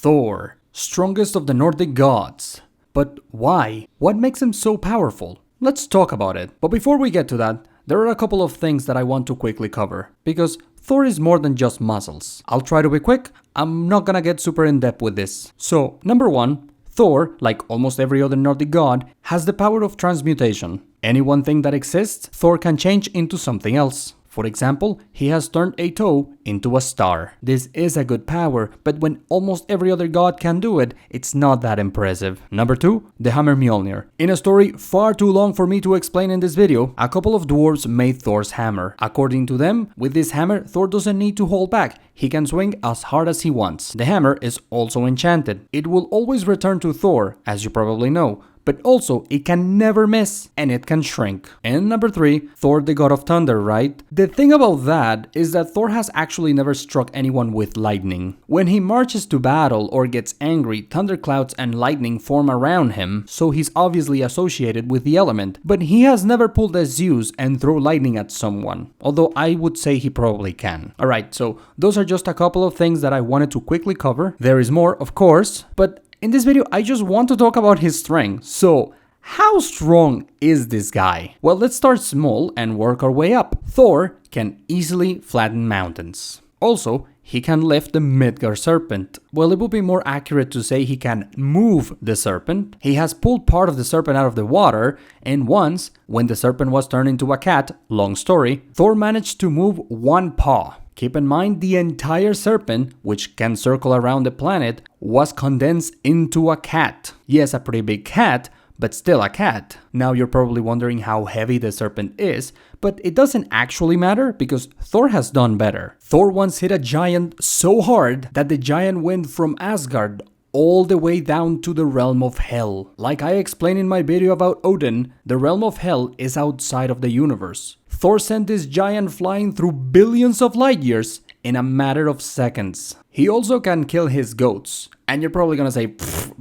Thor, strongest of the Nordic gods. But why? What makes him so powerful? Let's talk about it. But before we get to that, there are a couple of things that I want to quickly cover, because Thor is more than just muscles. I'll try to be quick, I'm not gonna get super in depth with this. So, number one, Thor, like almost every other Nordic god, has the power of transmutation. Any one thing that exists, Thor can change into something else. For example, he has turned a toe into a star. This is a good power, but when almost every other god can do it, it's not that impressive. Number 2, the hammer Mjolnir. In a story far too long for me to explain in this video, a couple of dwarves made Thor's hammer. According to them, with this hammer, Thor doesn't need to hold back. He can swing as hard as he wants. The hammer is also enchanted. It will always return to Thor, as you probably know, but also it can never miss and it can shrink. And number 3, Thor the god of thunder, right? The thing about that is that Thor has actually never struck anyone with lightning. When he marches to battle or gets angry, thunderclouds and lightning form around him, so he's obviously associated with the element, but he has never pulled a Zeus and throw lightning at someone, although I would say he probably can. Alright, so those are just a couple of things that I wanted to quickly cover. There is more, of course, but in this video, I just want to talk about his strength. So, how strong is this guy? Well, let's start small and work our way up. Thor can easily flatten mountains. Also, he can lift the Midgard serpent. Well, it would be more accurate to say he can move the serpent. He has pulled part of the serpent out of the water, and once, when the serpent was turned into a cat, long story, Thor managed to move one paw. Keep in mind, the entire serpent, which can circle around the planet, was condensed into a cat. Yes, a pretty big cat, but still a cat. Now you're probably wondering how heavy the serpent is, but it doesn't actually matter because Thor has done better. Thor once hit a giant so hard that the giant went from Asgard all the way down to the realm of hell. Like I explained in my video about Odin, the realm of hell is outside of the universe. Thor sent this giant flying through billions of light years in a matter of seconds. He also can kill his goats. And you're probably gonna say,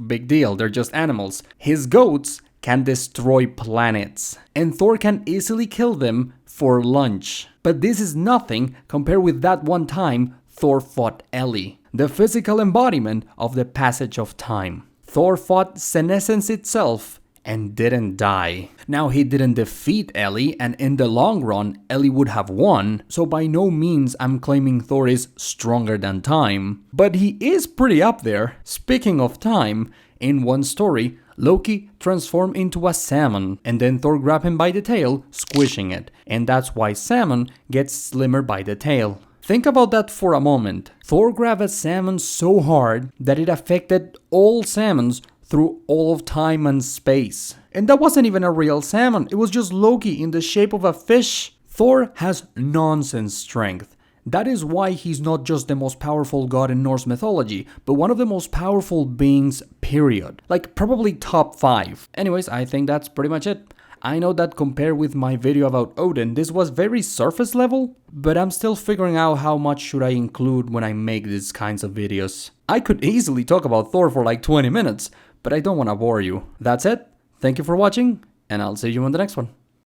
big deal, they're just animals. His goats can destroy planets, and Thor can easily kill them for lunch. But this is nothing compared with that one time Thor fought Ellie, the physical embodiment of the passage of time. Thor fought senescence itself and didn't die. Now, he didn't defeat Ellie, and in the long run, Ellie would have won, so by no means I'm claiming Thor is stronger than time, but he is pretty up there. Speaking of time, in one story, Loki transformed into a salmon, and then Thor grabbed him by the tail, squishing it, and that's why salmon gets slimmer by the tail. Think about that for a moment. Thor grabbed a salmon so hard that it affected all salmons through all of time and space. And that wasn't even a real salmon, it was just Loki in the shape of a fish. Thor has nonsense strength. That is why he's not just the most powerful god in Norse mythology, but one of the most powerful beings, period. Like, probably top 5. Anyways, I think that's pretty much it. I know that compared with my video about Odin, this was very surface level, but I'm still figuring out how much should I include when I make these kinds of videos. I could easily talk about Thor for like 20 minutes, but I don't want to bore you. That's it. Thank you for watching, and I'll see you in the next one.